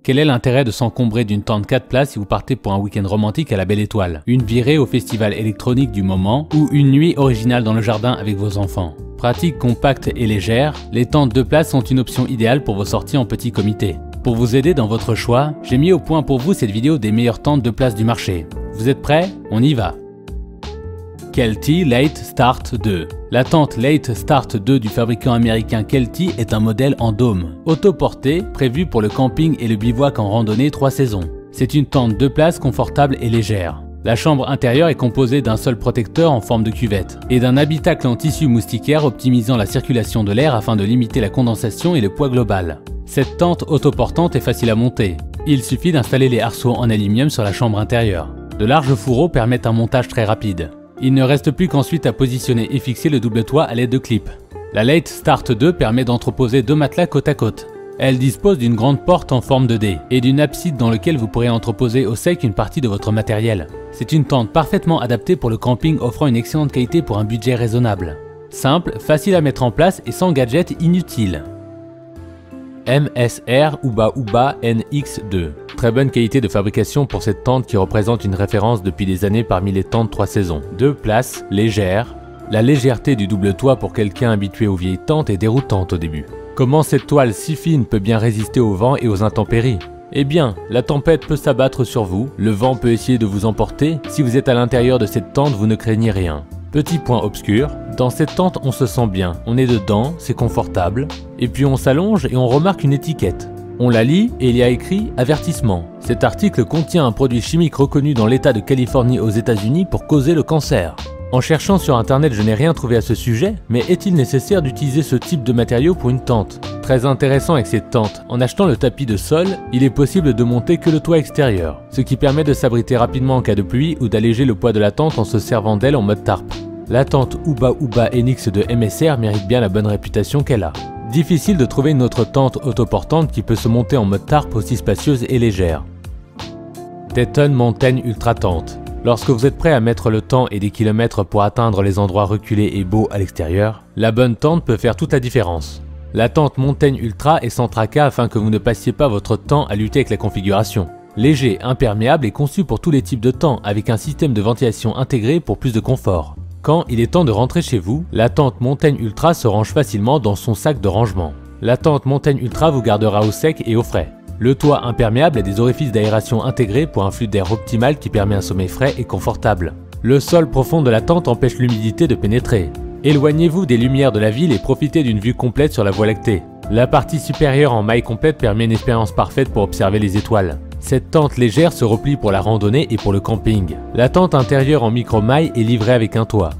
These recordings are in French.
Quel est l'intérêt de s'encombrer d'une tente 4 places si vous partez pour un week-end romantique à la Belle Étoile, une virée au festival électronique du moment ou une nuit originale dans le jardin avec vos enfants? Pratique, compacte et légère, les tentes 2 places sont une option idéale pour vos sorties en petit comité. Pour vous aider dans votre choix, j'ai mis au point pour vous cette vidéo des meilleures tentes 2 places du marché. Vous êtes prêts? On y va! Kelty Late Start 2. La tente Late Start 2 du fabricant américain Kelty est un modèle en dôme, autoporté, prévu pour le camping et le bivouac en randonnée 3 saisons. C'est une tente 2 places confortable et légère. La chambre intérieure est composée d'un sol protecteur en forme de cuvette et d'un habitacle en tissu moustiquaire optimisant la circulation de l'air afin de limiter la condensation et le poids global. Cette tente autoportante est facile à monter. Il suffit d'installer les arceaux en aluminium sur la chambre intérieure. De larges fourreaux permettent un montage très rapide. Il ne reste plus qu'ensuite à positionner et fixer le double toit à l'aide de clips. La Late Start 2 permet d'entreposer 2 matelas côte à côte. Elle dispose d'une grande porte en forme de D et d'une abside dans laquelle vous pourrez entreposer au sec une partie de votre matériel. C'est une tente parfaitement adaptée pour le camping offrant une excellente qualité pour un budget raisonnable. Simple, facile à mettre en place et sans gadgets inutiles. MSR Uba Uba NX2. Très bonne qualité de fabrication pour cette tente qui représente une référence depuis des années parmi les tentes 3 saisons. 2 places, légère. La légèreté du double toit pour quelqu'un habitué aux vieilles tentes est déroutante au début. Comment cette toile si fine peut bien résister au vent et aux intempéries? Eh bien, la tempête peut s'abattre sur vous, le vent peut essayer de vous emporter. Si vous êtes à l'intérieur de cette tente, vous ne craignez rien. Petit point obscur, dans cette tente on se sent bien, on est dedans, c'est confortable, et puis on s'allonge et on remarque une étiquette. On la lit et il y a écrit « Avertissement ». Cet article contient un produit chimique reconnu dans l'État de Californie aux États-Unis pour causer le cancer. En cherchant sur internet je n'ai rien trouvé à ce sujet, mais est-il nécessaire d'utiliser ce type de matériau pour une tente? Très intéressant avec cette tente, en achetant le tapis de sol, il est possible de monter que le toit extérieur, ce qui permet de s'abriter rapidement en cas de pluie ou d'alléger le poids de la tente en se servant d'elle en mode tarp. La tente Uba Uba NX de MSR mérite bien la bonne réputation qu'elle a. Difficile de trouver une autre tente autoportante qui peut se monter en mode tarp aussi spacieuse et légère. Teton Mountain Ultra Tente. Lorsque vous êtes prêt à mettre le temps et des kilomètres pour atteindre les endroits reculés et beaux à l'extérieur, la bonne tente peut faire toute la différence. La tente Mountain Ultra est sans tracas afin que vous ne passiez pas votre temps à lutter avec la configuration. Léger, imperméable et conçu pour tous les types de temps avec un système de ventilation intégré pour plus de confort. Quand il est temps de rentrer chez vous, la tente Mountain Ultra se range facilement dans son sac de rangement. La tente Mountain Ultra vous gardera au sec et au frais. Le toit imperméable a des orifices d'aération intégrés pour un flux d'air optimal qui permet un sommeil frais et confortable. Le sol profond de la tente empêche l'humidité de pénétrer. Éloignez-vous des lumières de la ville et profitez d'une vue complète sur la Voie lactée. La partie supérieure en maille complète permet une expérience parfaite pour observer les étoiles. Cette tente légère se replie pour la randonnée et pour le camping. La tente intérieure en micro-maille est livrée avec un toit.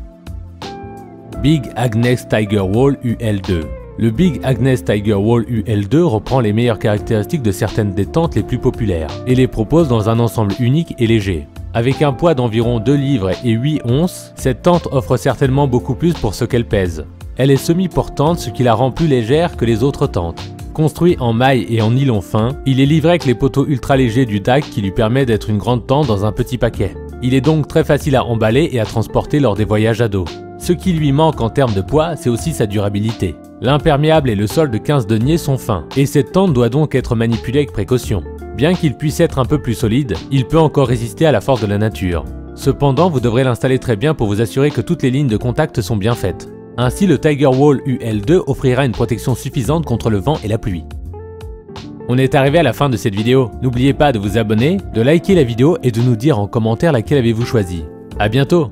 Big Agnes Tiger Wall UL2. Le Big Agnes Tiger Wall UL2 reprend les meilleures caractéristiques de certaines des tentes les plus populaires et les propose dans un ensemble unique et léger. Avec un poids d'environ 2 livres et 8 onces, cette tente offre certainement beaucoup plus pour ce qu'elle pèse. Elle est semi-portante, ce qui la rend plus légère que les autres tentes. Construit en maille et en nylon fin, il est livré avec les poteaux ultra légers du DAC qui lui permet d'être une grande tente dans un petit paquet. Il est donc très facile à emballer et à transporter lors des voyages à dos. Ce qui lui manque en termes de poids, c'est aussi sa durabilité. L'imperméable et le sol de 15 deniers sont fins, et cette tente doit donc être manipulée avec précaution. Bien qu'il puisse être un peu plus solide, il peut encore résister à la force de la nature. Cependant, vous devrez l'installer très bien pour vous assurer que toutes les lignes de contact sont bien faites. Ainsi, le Tiger Wall UL2 offrira une protection suffisante contre le vent et la pluie. On est arrivé à la fin de cette vidéo. N'oubliez pas de vous abonner, de liker la vidéo et de nous dire en commentaire laquelle avez-vous choisi. À bientôt!